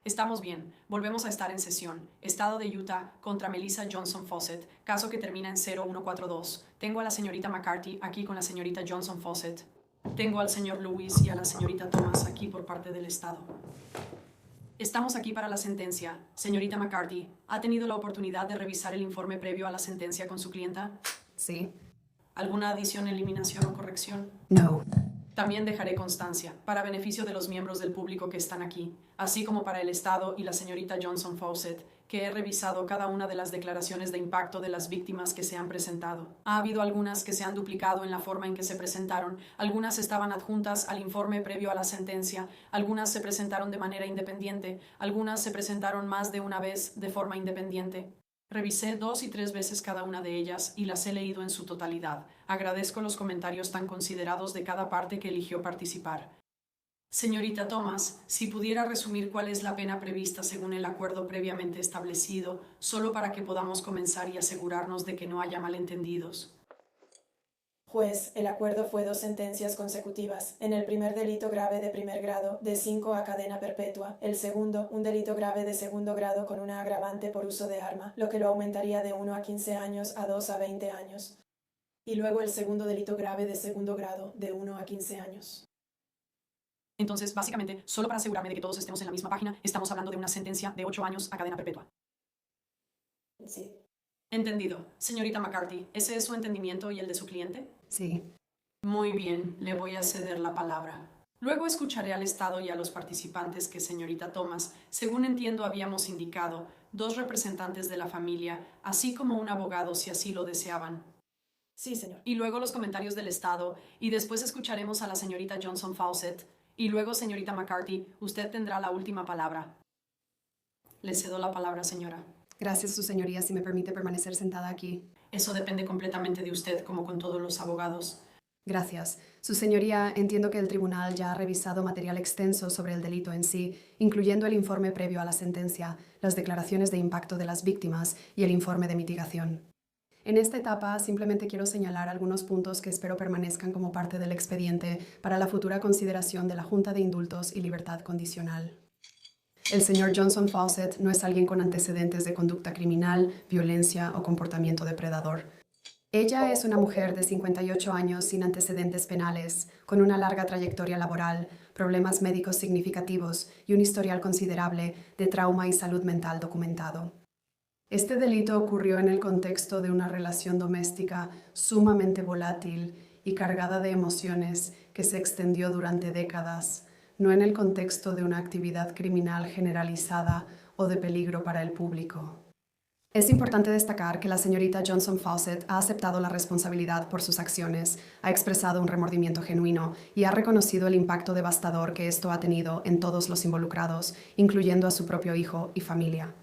Estamos bien. Volvemos a estar en sesión. Estado de Utah contra Melissa Johnson Fawcett. Caso que termina en 0142. Tengo a la señorita McCarthy aquí con la señorita Johnson Fawcett. Tengo al señor Lewis y a la señorita Thomas aquí por parte del Estado. Estamos aquí para la sentencia. Señorita McCarthy, ¿ha tenido la oportunidad de revisar el informe previo a la sentencia con su clienta? Sí. ¿Alguna adición, eliminación o corrección? No. También dejaré constancia, para beneficio de los miembros del público que están aquí, así como para el Estado y la señorita Johnson Fawcett, que he revisado cada una de las declaraciones de impacto de las víctimas que se han presentado. Ha habido algunas que se han duplicado en la forma en que se presentaron, algunas estaban adjuntas al informe previo a la sentencia, algunas se presentaron de manera independiente, algunas se presentaron más de una vez de forma independiente. Revisé 2 y 3 veces cada una de ellas y las he leído en su totalidad. Agradezco los comentarios tan considerados de cada parte que eligió participar. Señorita Thomas, si pudiera resumir cuál es la pena prevista según el acuerdo previamente establecido, solo para que podamos comenzar y asegurarnos de que no haya malentendidos. Juez, el acuerdo fue 2 sentencias consecutivas. En el primer delito grave de primer grado, de 5 a cadena perpetua. El segundo, un delito grave de segundo grado con una agravante por uso de arma, lo que lo aumentaría de 1 a 15 años a 2 a 20 años. Y luego el segundo delito grave de segundo grado, de 1 a 15 años. Entonces, básicamente, solo para asegurarme de que todos estemos en la misma página, estamos hablando de una sentencia de 8 años a cadena perpetua. Sí. Entendido. Señorita McCarthy, ¿ese es su entendimiento y el de su cliente? Sí. Muy bien, le voy a ceder la palabra. Luego escucharé al Estado y a los participantes que, señorita Thomas, según entiendo habíamos indicado, 2 representantes de la familia, así como un abogado si así lo deseaban. Sí, señor. Y luego los comentarios del Estado, y después escucharemos a la señorita Johnson Fawcett, y luego, señorita McCarthy, usted tendrá la última palabra. Le cedo la palabra, señora. Gracias, su señoría, si me permite permanecer sentada aquí. Eso depende completamente de usted, como con todos los abogados. Gracias. Su señoría, entiendo que el tribunal ya ha revisado material extenso sobre el delito en sí, incluyendo el informe previo a la sentencia, las declaraciones de impacto de las víctimas y el informe de mitigación. En esta etapa simplemente quiero señalar algunos puntos que espero permanezcan como parte del expediente para la futura consideración de la Junta de Indultos y Libertad Condicional. El señor Johnson Fawcett no es alguien con antecedentes de conducta criminal, violencia o comportamiento depredador. Ella es una mujer de 58 años sin antecedentes penales, con una larga trayectoria laboral, problemas médicos significativos y un historial considerable de trauma y salud mental documentado. Este delito ocurrió en el contexto de una relación doméstica sumamente volátil y cargada de emociones que se extendió durante décadas, no en el contexto de una actividad criminal generalizada o de peligro para el público. Es importante destacar que la señorita Johnson Fawcett ha aceptado la responsabilidad por sus acciones, ha expresado un remordimiento genuino y ha reconocido el impacto devastador que esto ha tenido en todos los involucrados, incluyendo a su propio hijo y familia.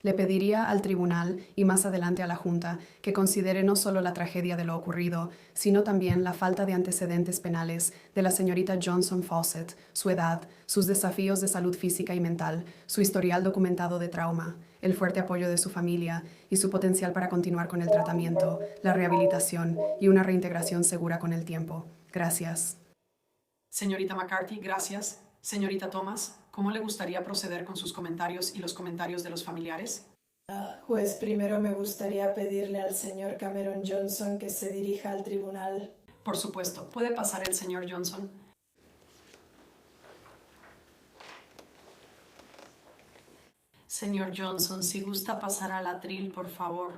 Le pediría al tribunal y más adelante a la Junta que considere no solo la tragedia de lo ocurrido, sino también la falta de antecedentes penales de la señorita Johnson Fawcett, su edad, sus desafíos de salud física y mental, su historial documentado de trauma, el fuerte apoyo de su familia y su potencial para continuar con el tratamiento, la rehabilitación y una reintegración segura con el tiempo. Gracias. Señorita McCarthy, gracias. Señorita Thomas, ¿cómo le gustaría proceder con sus comentarios y los comentarios de los familiares? Juez, primero me gustaría pedirle al señor Cameron Johnson que se dirija al tribunal. Por supuesto. ¿Puede pasar el señor Johnson? Señor Johnson, si gusta pasar al atril, por favor.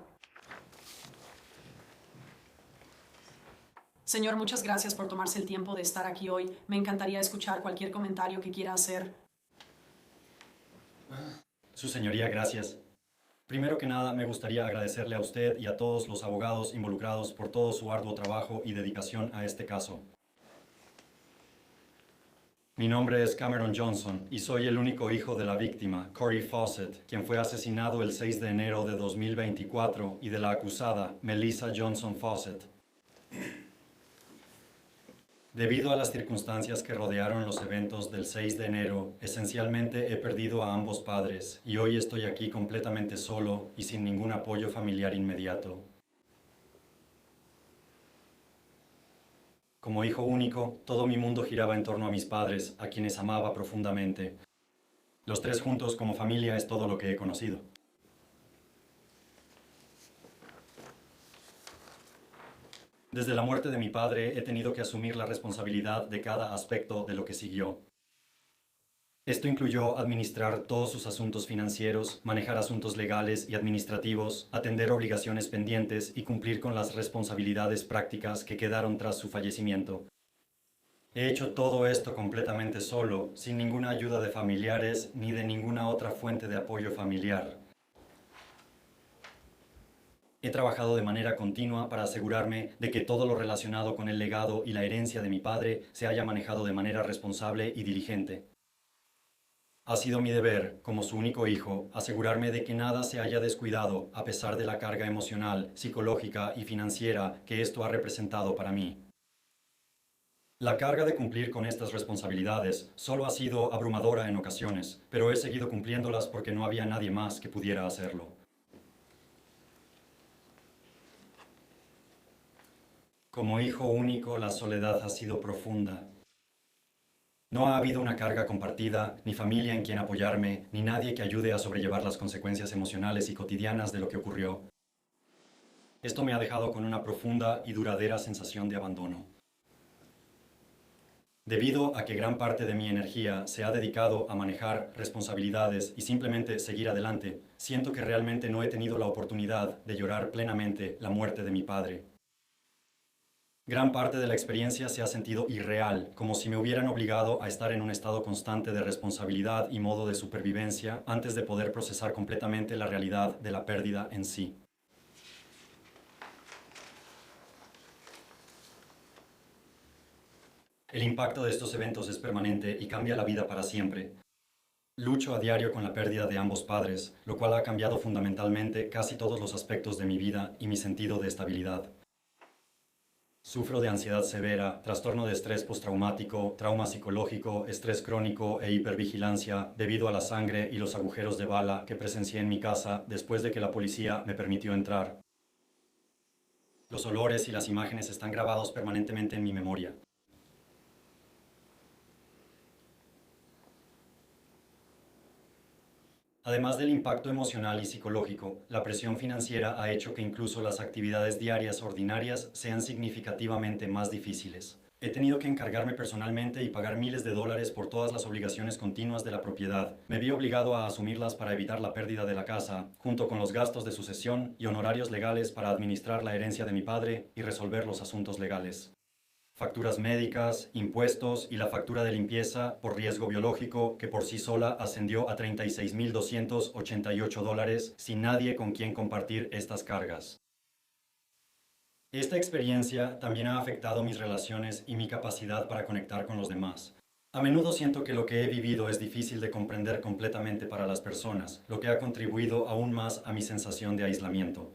Señor, muchas gracias por tomarse el tiempo de estar aquí hoy. Me encantaría escuchar cualquier comentario que quiera hacer. Su señoría, gracias. Primero que nada, me gustaría agradecerle a usted y a todos los abogados involucrados por todo su arduo trabajo y dedicación a este caso. Mi nombre es Cameron Johnson y soy el único hijo de la víctima, Corey Fawcett, quien fue asesinado el 6 de enero de 2024, y de la acusada, Melissa Johnson Fawcett. Debido a las circunstancias que rodearon los eventos del 6 de enero, esencialmente he perdido a ambos padres y hoy estoy aquí completamente solo y sin ningún apoyo familiar inmediato. Como hijo único, todo mi mundo giraba en torno a mis padres, a quienes amaba profundamente. Los tres juntos como familia es todo lo que he conocido. Desde la muerte de mi padre he tenido que asumir la responsabilidad de cada aspecto de lo que siguió. Esto incluyó administrar todos sus asuntos financieros, manejar asuntos legales y administrativos, atender obligaciones pendientes y cumplir con las responsabilidades prácticas que quedaron tras su fallecimiento. He hecho todo esto completamente solo, sin ninguna ayuda de familiares ni de ninguna otra fuente de apoyo familiar. He trabajado de manera continua para asegurarme de que todo lo relacionado con el legado y la herencia de mi padre se haya manejado de manera responsable y diligente. Ha sido mi deber, como su único hijo, asegurarme de que nada se haya descuidado a pesar de la carga emocional, psicológica y financiera que esto ha representado para mí. La carga de cumplir con estas responsabilidades solo ha sido abrumadora en ocasiones, pero he seguido cumpliéndolas porque no había nadie más que pudiera hacerlo. Como hijo único, la soledad ha sido profunda. No ha habido una carga compartida, ni familia en quien apoyarme, ni nadie que ayude a sobrellevar las consecuencias emocionales y cotidianas de lo que ocurrió. Esto me ha dejado con una profunda y duradera sensación de abandono. Debido a que gran parte de mi energía se ha dedicado a manejar responsabilidades y simplemente seguir adelante, siento que realmente no he tenido la oportunidad de llorar plenamente la muerte de mi padre. Gran parte de la experiencia se ha sentido irreal, como si me hubieran obligado a estar en un estado constante de responsabilidad y modo de supervivencia antes de poder procesar completamente la realidad de la pérdida en sí. El impacto de estos eventos es permanente y cambia la vida para siempre. Lucho a diario con la pérdida de ambos padres, lo cual ha cambiado fundamentalmente casi todos los aspectos de mi vida y mi sentido de estabilidad. Sufro de ansiedad severa, trastorno de estrés postraumático, trauma psicológico, estrés crónico e hipervigilancia debido a la sangre y los agujeros de bala que presencié en mi casa después de que la policía me permitió entrar. Los olores y las imágenes están grabados permanentemente en mi memoria. Además del impacto emocional y psicológico, la presión financiera ha hecho que incluso las actividades diarias ordinarias sean significativamente más difíciles. He tenido que encargarme personalmente y pagar miles de dólares por todas las obligaciones continuas de la propiedad. Me vi obligado a asumirlas para evitar la pérdida de la casa, junto con los gastos de sucesión y honorarios legales para administrar la herencia de mi padre y resolver los asuntos legales. Facturas médicas, impuestos y la factura de limpieza por riesgo biológico que por sí sola ascendió a $36,288 sin nadie con quien compartir estas cargas. Esta experiencia también ha afectado mis relaciones y mi capacidad para conectar con los demás. A menudo siento que lo que he vivido es difícil de comprender completamente para las personas, lo que ha contribuido aún más a mi sensación de aislamiento.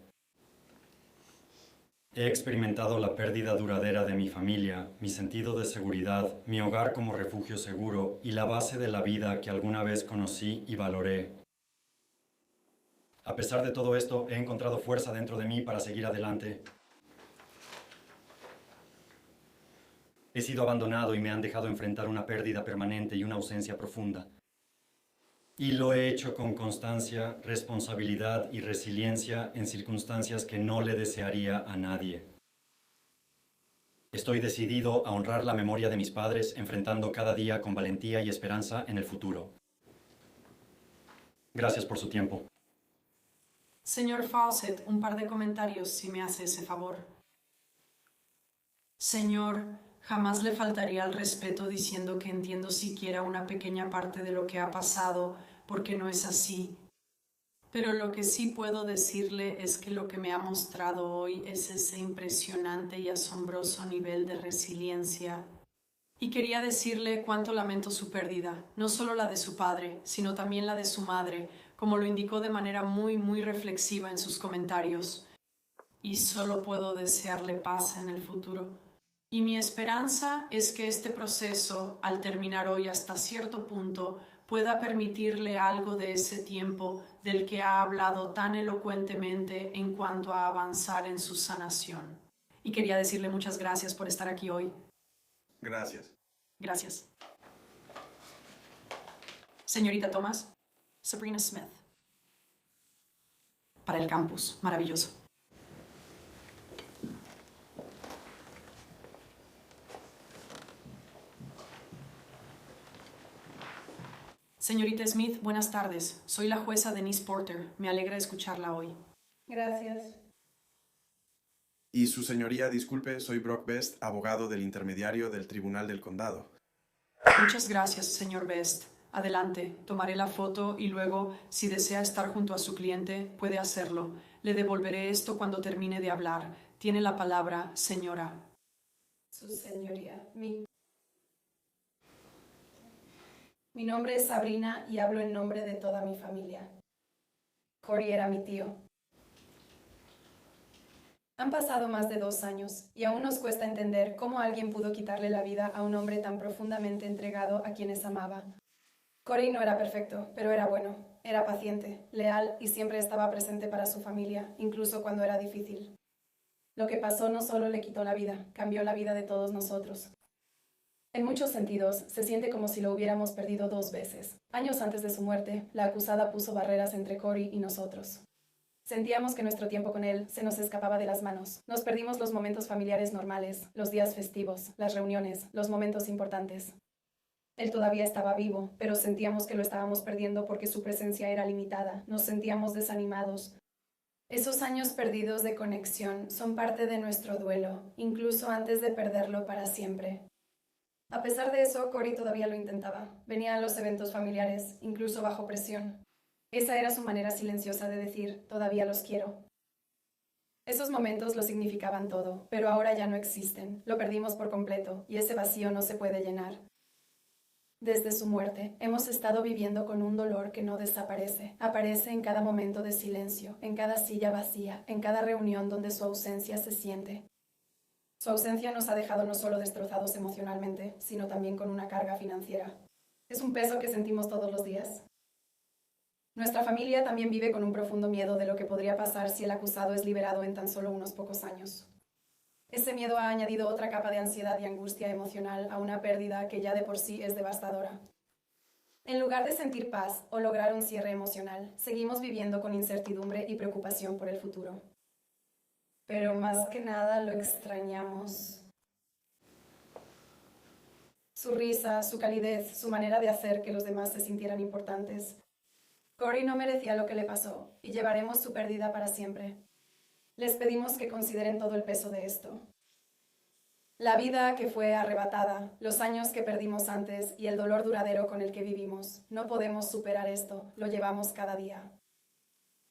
He experimentado la pérdida duradera de mi familia, mi sentido de seguridad, mi hogar como refugio seguro y la base de la vida que alguna vez conocí y valoré. A pesar de todo esto, he encontrado fuerza dentro de mí para seguir adelante. He sido abandonado y me han dejado enfrentar una pérdida permanente y una ausencia profunda. Y lo he hecho con constancia, responsabilidad y resiliencia en circunstancias que no le desearía a nadie. Estoy decidido a honrar la memoria de mis padres, enfrentando cada día con valentía y esperanza en el futuro. Gracias por su tiempo. Señor Fawcett, un par de comentarios, si me hace ese favor. Señor, jamás le faltaría al respeto diciendo que entiendo siquiera una pequeña parte de lo que ha pasado, porque no es así. Pero lo que sí puedo decirle es que lo que me ha mostrado hoy es ese impresionante y asombroso nivel de resiliencia. Y quería decirle cuánto lamento su pérdida, no solo la de su padre, sino también la de su madre, como lo indicó de manera muy reflexiva en sus comentarios. Y solo puedo desearle paz en el futuro. Y mi esperanza es que este proceso, al terminar hoy hasta cierto punto, pueda permitirle algo de ese tiempo del que ha hablado tan elocuentemente en cuanto a avanzar en su sanación. Y quería decirle muchas gracias por estar aquí hoy. Gracias. Gracias. Señorita Thomas, Sabrina Smith. Para el campus, maravilloso. Señorita Smith, buenas tardes. Soy la jueza Denise Porter. Me alegra escucharla hoy. Gracias. Y su señoría, disculpe, soy Brock Best, abogado del intermediario del Tribunal del Condado. Muchas gracias, señor Best. Adelante, tomaré la foto y luego, si desea estar junto a su cliente, puede hacerlo. Le devolveré esto cuando termine de hablar. Tiene la palabra, señora. Su señoría. Mi nombre es Sabrina y hablo en nombre de toda mi familia. Corey era mi tío. Han pasado más de 2 años y aún nos cuesta entender cómo alguien pudo quitarle la vida a un hombre tan profundamente entregado a quienes amaba. Corey no era perfecto, pero era bueno. Era paciente, leal y siempre estaba presente para su familia, incluso cuando era difícil. Lo que pasó no solo le quitó la vida, cambió la vida de todos nosotros. En muchos sentidos, se siente como si lo hubiéramos perdido 2 veces. Años antes de su muerte, la acusada puso barreras entre Corey y nosotros. Sentíamos que nuestro tiempo con él se nos escapaba de las manos. Nos perdimos los momentos familiares normales, los días festivos, las reuniones, los momentos importantes. Él todavía estaba vivo, pero sentíamos que lo estábamos perdiendo porque su presencia era limitada. Nos sentíamos desanimados. Esos años perdidos de conexión son parte de nuestro duelo, incluso antes de perderlo para siempre. A pesar de eso, Corey todavía lo intentaba. Venía a los eventos familiares, incluso bajo presión. Esa era su manera silenciosa de decir, todavía los quiero. Esos momentos lo significaban todo, pero ahora ya no existen. Lo perdimos por completo, y ese vacío no se puede llenar. Desde su muerte, hemos estado viviendo con un dolor que no desaparece. Aparece en cada momento de silencio, en cada silla vacía, en cada reunión donde su ausencia se siente. Su ausencia nos ha dejado no solo destrozados emocionalmente, sino también con una carga financiera. Es un peso que sentimos todos los días. Nuestra familia también vive con un profundo miedo de lo que podría pasar si el acusado es liberado en tan solo unos pocos años. Ese miedo ha añadido otra capa de ansiedad y angustia emocional a una pérdida que ya de por sí es devastadora. En lugar de sentir paz o lograr un cierre emocional, seguimos viviendo con incertidumbre y preocupación por el futuro. Pero más que nada lo extrañamos. Su risa, su calidez, su manera de hacer que los demás se sintieran importantes. Corey no merecía lo que le pasó y llevaremos su pérdida para siempre. Les pedimos que consideren todo el peso de esto. La vida que fue arrebatada, los años que perdimos antes y el dolor duradero con el que vivimos. No podemos superar esto, lo llevamos cada día.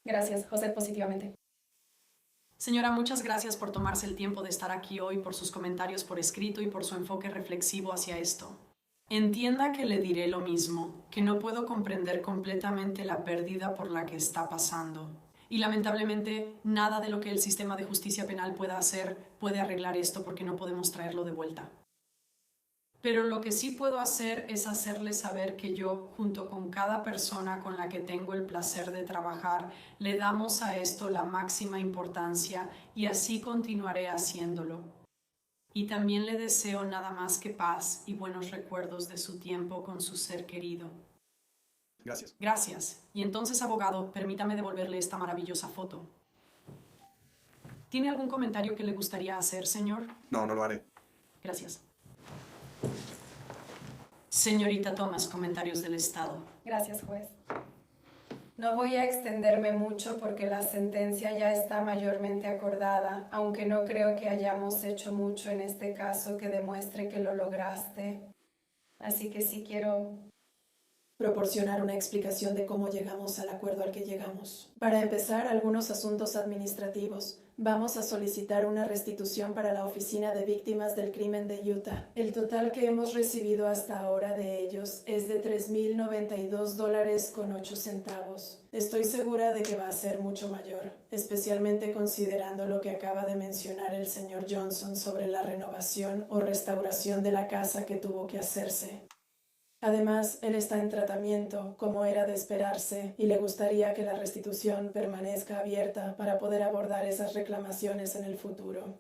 Gracias, José, positivamente. Señora, muchas gracias por tomarse el tiempo de estar aquí hoy, por sus comentarios por escrito y por su enfoque reflexivo hacia esto. Entienda que le diré lo mismo, que no puedo comprender completamente la pérdida por la que está pasando. Y lamentablemente, nada de lo que el sistema de justicia penal pueda hacer puede arreglar esto porque no podemos traerlo de vuelta. Pero lo que sí puedo hacer es hacerle saber que yo, junto con cada persona con la que tengo el placer de trabajar, le damos a esto la máxima importancia y así continuaré haciéndolo. Y también le deseo nada más que paz y buenos recuerdos de su tiempo con su ser querido. Gracias. Gracias. Y entonces, abogado, permítame devolverle esta maravillosa foto. ¿Tiene algún comentario que le gustaría hacer, señor? No, no lo haré. Gracias. Señorita Thomas, comentarios del Estado. Gracias, juez. No voy a extenderme mucho porque la sentencia ya está mayormente acordada, aunque no creo que hayamos hecho mucho en este caso que demuestre que lo lograste. Así que sí quiero proporcionar una explicación de cómo llegamos al acuerdo al que llegamos. Para empezar, algunos asuntos administrativos. Vamos a solicitar una restitución para la Oficina de Víctimas del Crimen de Utah. El total que hemos recibido hasta ahora de ellos es de $3,092.08. Estoy segura de que va a ser mucho mayor, especialmente considerando lo que acaba de mencionar el señor Johnson sobre la renovación o restauración de la casa que tuvo que hacerse. Además, él está en tratamiento, como era de esperarse, y le gustaría que la restitución permanezca abierta para poder abordar esas reclamaciones en el futuro.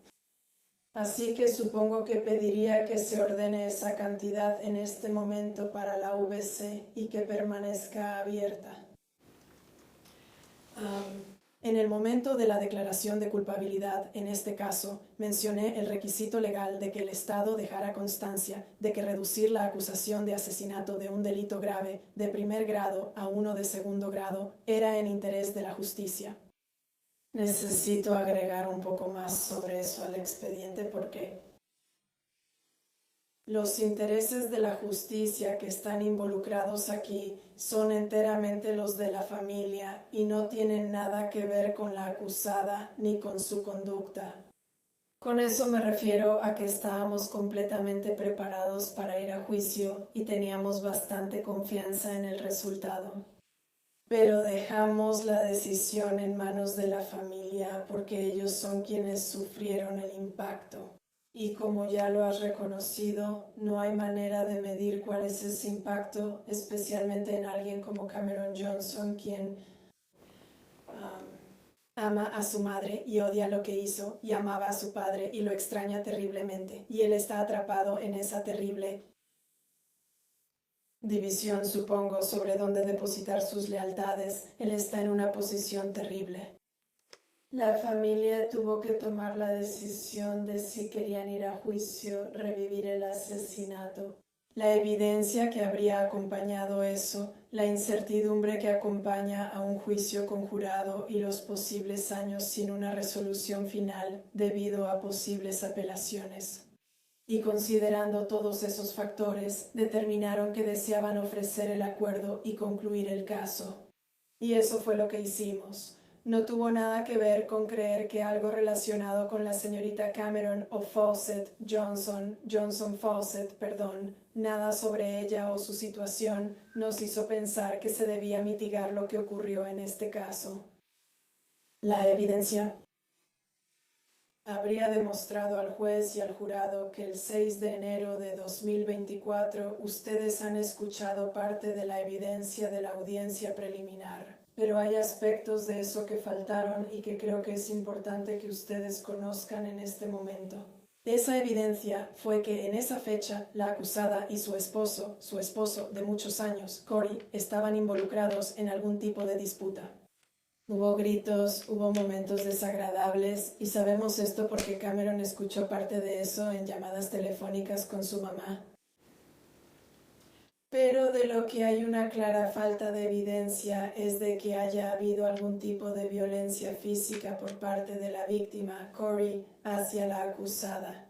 Así que supongo que pediría que se ordene esa cantidad en este momento para la VC y que permanezca abierta. En el momento de la declaración de culpabilidad, en este caso, mencioné el requisito legal de que el Estado dejara constancia de que reducir la acusación de asesinato de un delito grave de primer grado a uno de segundo grado era en interés de la justicia. Necesito agregar un poco más sobre eso al expediente porque los intereses de la justicia que están involucrados aquí son enteramente los de la familia y no tienen nada que ver con la acusada ni con su conducta. Con eso me refiero a que estábamos completamente preparados para ir a juicio y teníamos bastante confianza en el resultado. Pero dejamos la decisión en manos de la familia porque ellos son quienes sufrieron el impacto. Y como ya lo has reconocido, no hay manera de medir cuál es ese impacto, especialmente en alguien como Cameron Johnson, quien ama a su madre y odia lo que hizo, y amaba a su padre y lo extraña terriblemente. Y él está atrapado en esa terrible división, supongo, sobre dónde depositar sus lealtades. Él está en una posición terrible. La familia tuvo que tomar la decisión de si querían ir a juicio, revivir el asesinato. La evidencia que habría acompañado eso, la incertidumbre que acompaña a un juicio conjurado y los posibles años sin una resolución final debido a posibles apelaciones. Y considerando todos esos factores, determinaron que deseaban ofrecer el acuerdo y concluir el caso. Y eso fue lo que hicimos. No tuvo nada que ver con creer que algo relacionado con la señorita Cameron o Johnson Fawcett, nada sobre ella o su situación nos hizo pensar que se debía mitigar lo que ocurrió en este caso. La evidencia habría demostrado al juez y al jurado que el 6 de enero de 2024 ustedes han escuchado parte de la evidencia de la audiencia preliminar. Pero hay aspectos de eso que faltaron y que creo que es importante que ustedes conozcan en este momento. Esa evidencia fue que en esa fecha la acusada y su esposo de muchos años, Corey, estaban involucrados en algún tipo de disputa. Hubo gritos, hubo momentos desagradables y sabemos esto porque Cameron escuchó parte de eso en llamadas telefónicas con su mamá. Pero de lo que hay una clara falta de evidencia es de que haya habido algún tipo de violencia física por parte de la víctima, Corey, hacia la acusada.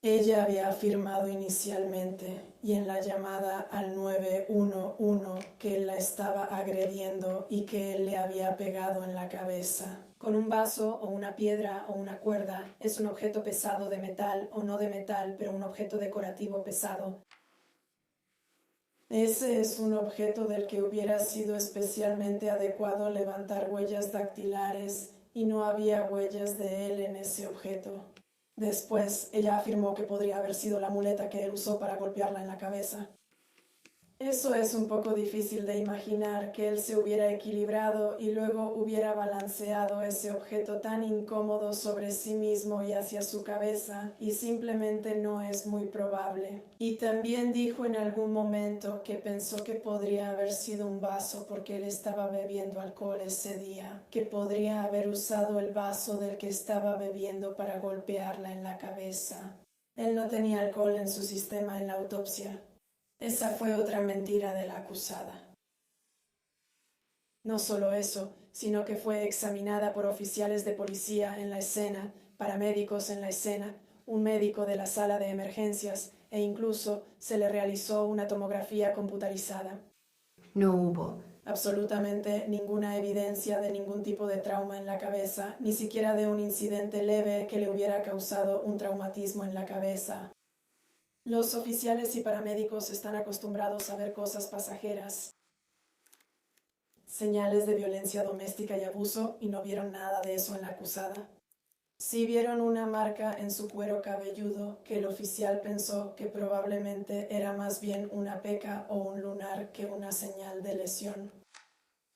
Ella había afirmado inicialmente y en la llamada al 911 que él la estaba agrediendo y que él le había pegado en la cabeza. Con un vaso o una piedra o una cuerda es un objeto pesado de metal o no de metal, pero un objeto decorativo pesado. Ese es un objeto del que hubiera sido especialmente adecuado levantar huellas dactilares y no había huellas de él en ese objeto. Después, ella afirmó que podría haber sido la muleta que él usó para golpearla en la cabeza. Eso es un poco difícil de imaginar, que él se hubiera equilibrado y luego hubiera balanceado ese objeto tan incómodo sobre sí mismo y hacia su cabeza, y simplemente no es muy probable. Y también dijo en algún momento que pensó que podría haber sido un vaso porque él estaba bebiendo alcohol ese día, que podría haber usado el vaso del que estaba bebiendo para golpearla en la cabeza. Él no tenía alcohol en su sistema en la autopsia. Esa fue otra mentira de la acusada. No solo eso, sino que fue examinada por oficiales de policía en la escena, paramédicos en la escena, un médico de la sala de emergencias e incluso se le realizó una tomografía computarizada. No hubo Absolutamente ninguna evidencia de ningún tipo de trauma en la cabeza, ni siquiera de un incidente leve que le hubiera causado un traumatismo en la cabeza. Los oficiales y paramédicos están acostumbrados a ver cosas pasajeras, señales de violencia doméstica y abuso, y no vieron nada de eso en la acusada. Sí vieron una marca en su cuero cabelludo que el oficial pensó que probablemente era más bien una peca o un lunar que una señal de lesión.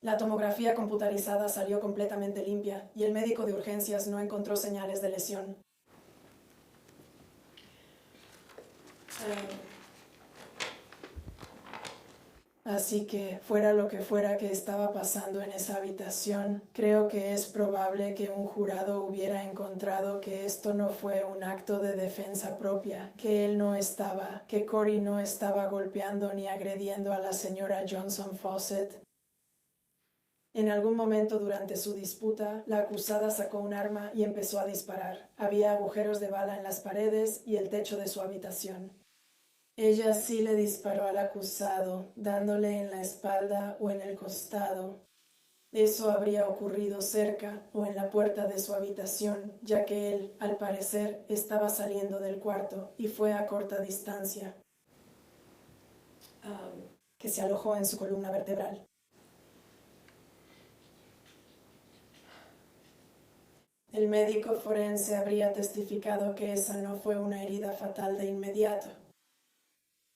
La tomografía computarizada salió completamente limpia y el médico de urgencias no encontró señales de lesión. Así que, fuera lo que fuera que estaba pasando en esa habitación, creo que es probable que un jurado hubiera encontrado que esto no fue un acto de defensa propia, que Corey no estaba golpeando ni agrediendo a la señora Johnson Fawcett. En algún momento durante su disputa, la acusada sacó un arma y empezó a disparar. Había agujeros de bala en las paredes y el techo de su habitación. Ella sí le disparó al acusado, dándole en la espalda o en el costado. Eso habría ocurrido cerca o en la puerta de su habitación, ya que él, al parecer, estaba saliendo del cuarto y fue a corta distancia, que se alojó en su columna vertebral. El médico forense habría testificado que esa no fue una herida fatal de inmediato.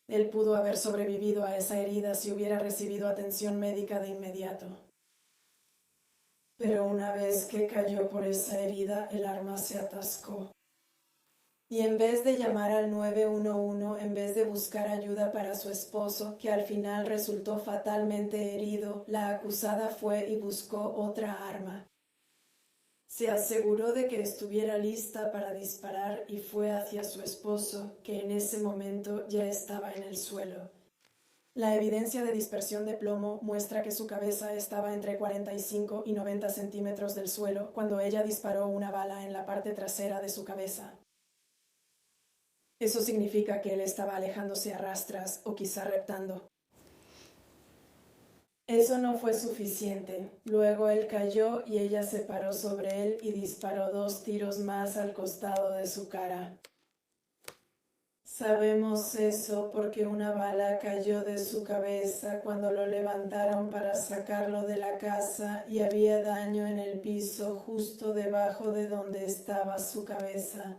Él pudo haber sobrevivido a esa herida si hubiera recibido atención médica de inmediato. Pero una vez que cayó por esa herida, el arma se atascó. Y en vez de llamar al 911, en vez de buscar ayuda para su esposo, que al final resultó fatalmente herido, la acusada fue y buscó otra arma. Se aseguró de que estuviera lista para disparar y fue hacia su esposo, que en ese momento ya estaba en el suelo. La evidencia de dispersión de plomo muestra que su cabeza estaba entre 45 y 90 centímetros del suelo cuando ella disparó una bala en la parte trasera de su cabeza. Eso significa que él estaba alejándose a rastras o quizá reptando. Eso no fue suficiente. Luego él cayó y ella se paró sobre él y disparó 2 tiros más al costado de su cara. Sabemos eso porque una bala cayó de su cabeza cuando lo levantaron para sacarlo de la casa y había daño en el piso justo debajo de donde estaba su cabeza.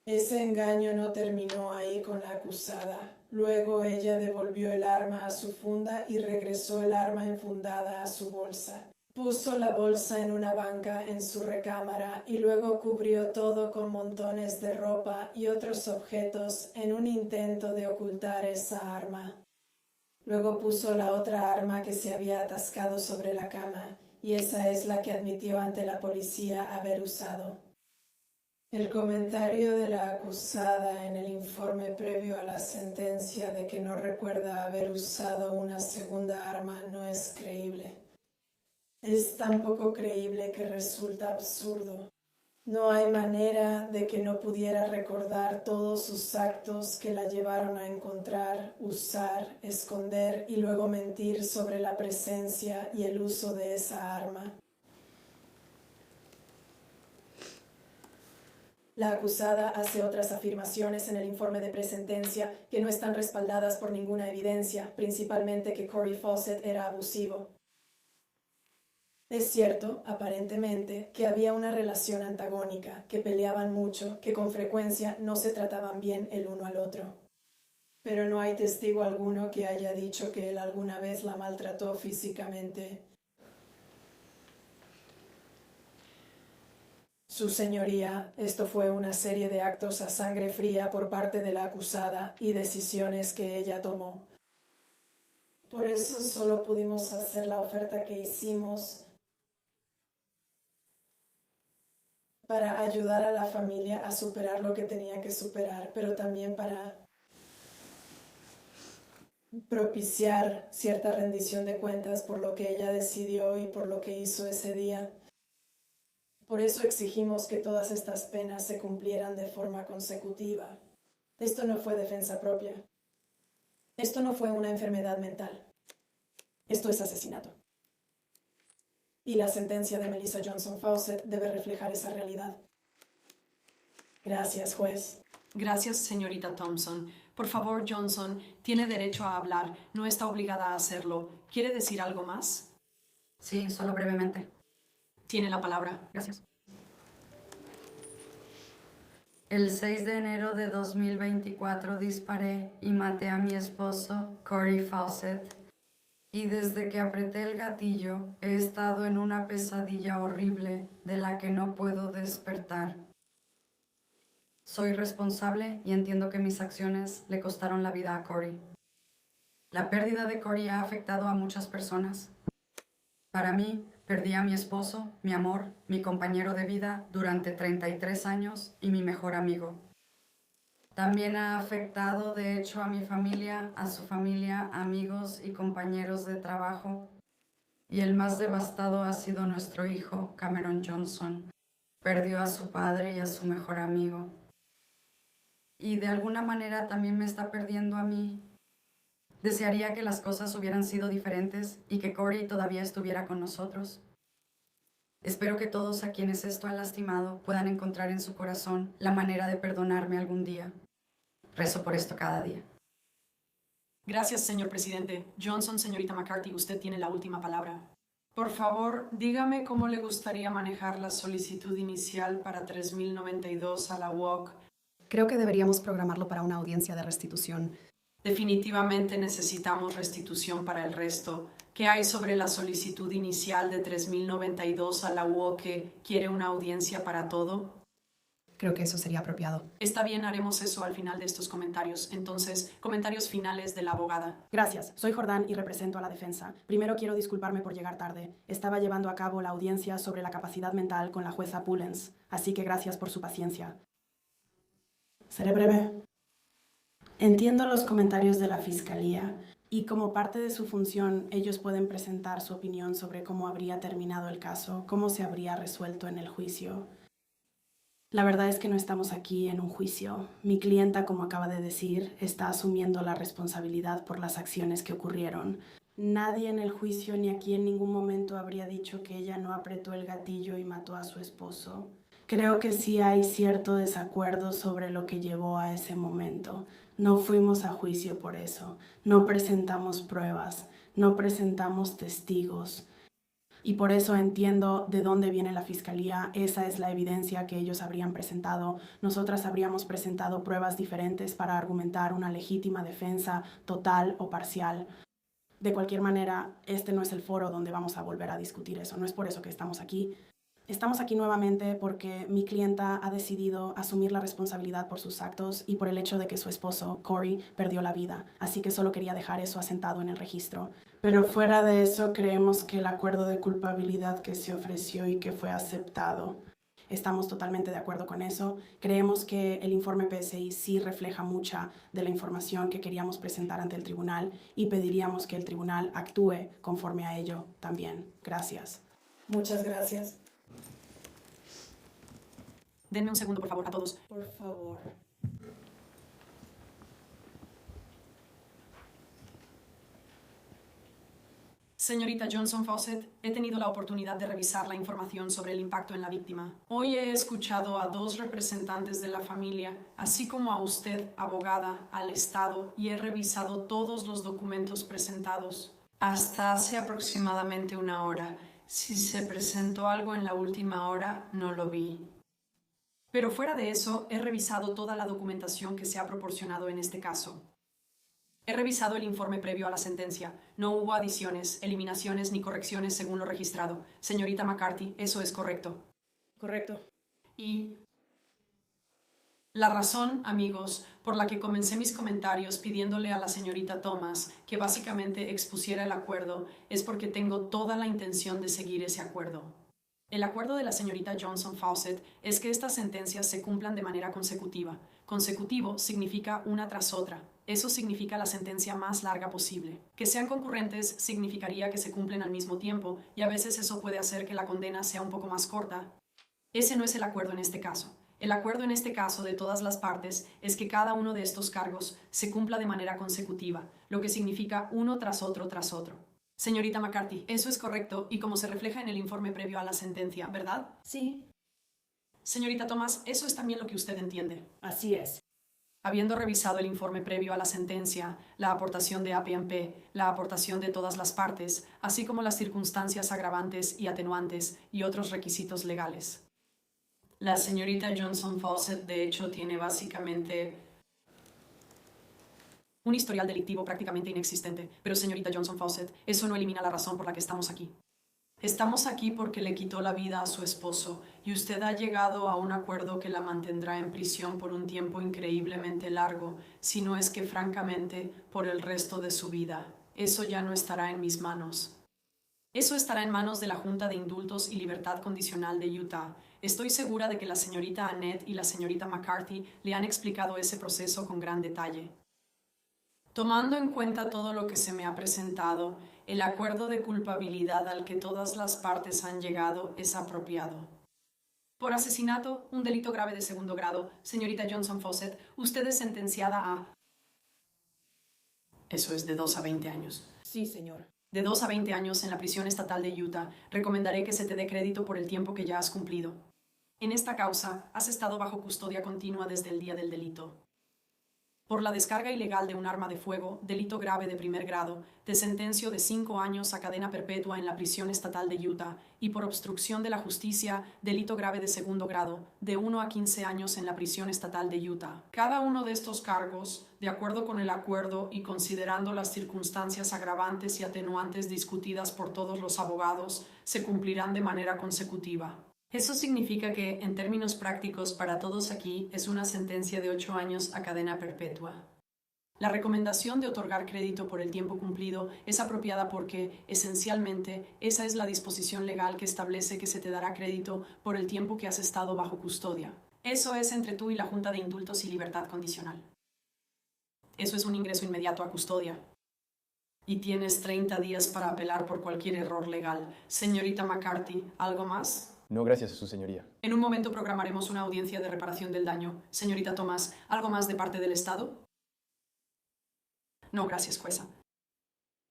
Ese engaño no terminó ahí con la acusada. Luego ella devolvió el arma a su funda y regresó el arma enfundada a su bolsa. Puso la bolsa en una banca en su recámara y luego cubrió todo con montones de ropa y otros objetos en un intento de ocultar esa arma. Luego puso la otra arma que se había atascado sobre la cama, y esa es la que admitió ante la policía haber usado. El comentario de la acusada en el informe previo a la sentencia de que no recuerda haber usado una segunda arma no es creíble. Es tan poco creíble que resulta absurdo. No hay manera de que no pudiera recordar todos sus actos que la llevaron a encontrar, usar, esconder y luego mentir sobre la presencia y el uso de esa arma. La acusada hace otras afirmaciones en el informe de presentencia que no están respaldadas por ninguna evidencia, principalmente que Corey Fawcett era abusivo. Es cierto, aparentemente, que había una relación antagónica, que peleaban mucho, que con frecuencia no se trataban bien el uno al otro. Pero no hay testigo alguno que haya dicho que él alguna vez la maltrató físicamente. Su señoría, esto fue una serie de actos a sangre fría por parte de la acusada y decisiones que ella tomó. Por eso solo pudimos hacer la oferta que hicimos para ayudar a la familia a superar lo que tenía que superar, pero también para propiciar cierta rendición de cuentas por lo que ella decidió y por lo que hizo ese día. Por eso exigimos que todas estas penas se cumplieran de forma consecutiva. Esto no fue defensa propia. Esto no fue una enfermedad mental. Esto es asesinato. Y la sentencia de Melissa Johnson Fawcett debe reflejar esa realidad. Gracias, juez. Gracias, señorita Thompson. Por favor, Johnson, tiene derecho a hablar. No está obligada a hacerlo. ¿Quiere decir algo más? Sí, solo brevemente. Tiene la palabra. Gracias. El 6 de enero de 2024 disparé y maté a mi esposo, Corey Fawcett. Y desde que apreté el gatillo, he estado en una pesadilla horrible de la que no puedo despertar. Soy responsable y entiendo que mis acciones le costaron la vida a Corey. La pérdida de Corey ha afectado a muchas personas. Para mí, perdí a mi esposo, mi amor, mi compañero de vida durante 33 años y mi mejor amigo. También ha afectado, de hecho, a mi familia, a su familia, amigos y compañeros de trabajo. Y el más devastado ha sido nuestro hijo, Cameron Johnson. Perdió a su padre y a su mejor amigo. Y de alguna manera también me está perdiendo a mí. Desearía que las cosas hubieran sido diferentes y que Corey todavía estuviera con nosotros. Espero que todos a quienes esto ha lastimado puedan encontrar en su corazón la manera de perdonarme algún día. Rezo por esto cada día. Gracias, señor presidente. Johnson, señorita McCarthy, usted tiene la última palabra. Por favor, dígame cómo le gustaría manejar la solicitud inicial para 3092 a la UOC. Creo que deberíamos programarlo para una audiencia de restitución. Definitivamente necesitamos restitución para el resto. ¿Qué hay sobre la solicitud inicial de 3092 a la UOC que quiere una audiencia para todo? Creo que eso sería apropiado. Está bien, haremos eso al final de estos comentarios. Entonces, comentarios finales de la abogada. Gracias, soy Jordán y represento a la defensa. Primero quiero disculparme por llegar tarde. Estaba llevando a cabo la audiencia sobre la capacidad mental con la jueza Pullens, así que gracias por su paciencia. Seré breve. Entiendo los comentarios de la Fiscalía y como parte de su función ellos pueden presentar su opinión sobre cómo habría terminado el caso, cómo se habría resuelto en el juicio. La verdad es que no estamos aquí en un juicio. Mi clienta, como acaba de decir, está asumiendo la responsabilidad por las acciones que ocurrieron. Nadie en el juicio ni aquí en ningún momento habría dicho que ella no apretó el gatillo y mató a su esposo. Creo que sí hay cierto desacuerdo sobre lo que llevó a ese momento. No fuimos a juicio por eso. No presentamos pruebas. No presentamos testigos. Y por eso entiendo de dónde viene la Fiscalía. Esa es la evidencia que ellos habrían presentado. Nosotras habríamos presentado pruebas diferentes para argumentar una legítima defensa total o parcial. De cualquier manera, este no es el foro donde vamos a volver a discutir eso. No es por eso que estamos aquí. Estamos aquí nuevamente porque mi clienta ha decidido asumir la responsabilidad por sus actos y por el hecho de que su esposo, Corey, perdió la vida. Así que solo quería dejar eso asentado en el registro. Pero fuera de eso, creemos que el acuerdo de culpabilidad que se ofreció y que fue aceptado, estamos totalmente de acuerdo con eso. Creemos que el informe PSI sí refleja mucha de la información que queríamos presentar ante el tribunal y pediríamos que el tribunal actúe conforme a ello también. Gracias. Muchas gracias. Denme un segundo, por favor, a todos. Por favor. Señorita Johnson Fawcett, he tenido la oportunidad de revisar la información sobre el impacto en la víctima. Hoy he escuchado a 2 representantes de la familia, así como a usted, abogada, al Estado, y he revisado todos los documentos presentados. Hasta hace aproximadamente 1 hora. Si se presentó algo en la última hora, no lo vi. Pero fuera de eso, he revisado toda la documentación que se ha proporcionado en este caso. He revisado el informe previo a la sentencia. No hubo adiciones, eliminaciones ni correcciones según lo registrado. Señorita McCarthy, eso es correcto. Correcto. Y la razón, amigos, por la que comencé mis comentarios pidiéndole a la señorita Thomas que básicamente expusiera el acuerdo es porque tengo toda la intención de seguir ese acuerdo. El acuerdo de la señorita Johnson Fawcett es que estas sentencias se cumplan de manera consecutiva. Consecutivo significa una tras otra. Eso significa la sentencia más larga posible. Que sean concurrentes significaría que se cumplen al mismo tiempo y a veces eso puede hacer que la condena sea un poco más corta. Ese no es el acuerdo en este caso. El acuerdo en este caso de todas las partes es que cada uno de estos cargos se cumpla de manera consecutiva, lo que significa uno tras otro tras otro. Señorita McCarthy, eso es correcto y como se refleja en el informe previo a la sentencia, ¿verdad? Sí, Señorita Thomas, eso es también lo que usted entiende. así es. Habiendo revisado el informe previo a la sentencia, la aportación de APMP, la aportación de todas las partes, así como las circunstancias agravantes y atenuantes y otros requisitos legales. La señorita Johnson Fawcett, de hecho, tiene básicamente Un historial delictivo prácticamente inexistente, pero señorita Johnson Fawcett, eso no elimina la razón por la que estamos aquí. Estamos aquí porque le quitó la vida a su esposo y usted ha llegado a un acuerdo que la mantendrá en prisión por un tiempo increíblemente largo, si no es que francamente por el resto de su vida. Eso ya no estará en mis manos. Eso estará en manos de la Junta de Indultos y Libertad Condicional de Utah. Estoy segura de que la señorita Annette y la señorita McCarthy le han explicado ese proceso con gran detalle. Tomando en cuenta todo lo que se me ha presentado, el acuerdo de culpabilidad al que todas las partes han llegado es apropiado. Por asesinato, un delito grave de segundo grado, señorita Johnson Fawcett, usted es sentenciada a... Eso es de 2 a 20 años. Sí, señor. De 2 a 20 años en la prisión estatal de Utah. Recomendaré que se te dé crédito por el tiempo que ya has cumplido. En esta causa, has estado bajo custodia continua desde el día del delito. Por la descarga ilegal de un arma de fuego, delito grave de primer grado, te sentencio de 5 años a cadena perpetua en la prisión estatal de Utah y por obstrucción de la justicia, delito grave de segundo grado, de 1 a 15 años en la prisión estatal de Utah. Cada uno de estos cargos, de acuerdo con el acuerdo y considerando las circunstancias agravantes y atenuantes discutidas por todos los abogados, se cumplirán de manera consecutiva. Eso significa que, en términos prácticos, para todos aquí, es una sentencia de 8 años a cadena perpetua. La recomendación de otorgar crédito por el tiempo cumplido es apropiada porque, esencialmente, esa es la disposición legal que establece que se te dará crédito por el tiempo que has estado bajo custodia. Eso es entre tú y la Junta de Indultos y Libertad Condicional. Eso es un ingreso inmediato a custodia. Y tienes 30 días para apelar por cualquier error legal. Señorita McCarthy, ¿algo más? No, gracias a su señoría. En un momento programaremos una audiencia de reparación del daño. Señorita Thomas, ¿algo más de parte del Estado? No, gracias, jueza.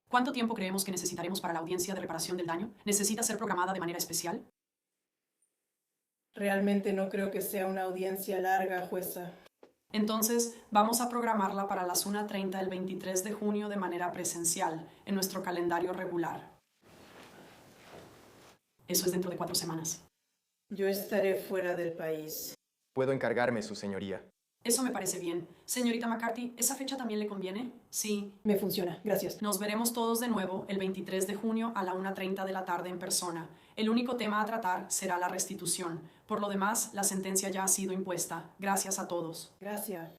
¿Cuánto tiempo creemos que necesitaremos para la audiencia de reparación del daño? ¿Necesita ser programada de manera especial? Realmente no creo que sea una audiencia larga, jueza. Entonces, vamos a programarla para las 1:30 el 23 de junio de manera presencial, en nuestro calendario regular. Eso es dentro de 4 semanas. Yo estaré fuera del país. Puedo encargarme, su señoría. Eso me parece bien. Señorita McCarthy, ¿esa fecha también le conviene? Sí. Me funciona, gracias. Nos veremos todos de nuevo el 23 de junio a la 1:30 de la tarde en persona. El único tema a tratar será la restitución. Por lo demás, la sentencia ya ha sido impuesta. Gracias a todos. Gracias.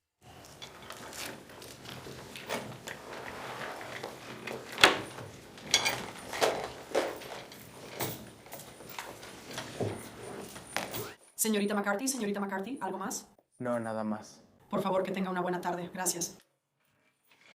Señorita McCarthy, ¿algo más? No, nada más. Por favor, que tenga una buena tarde. Gracias.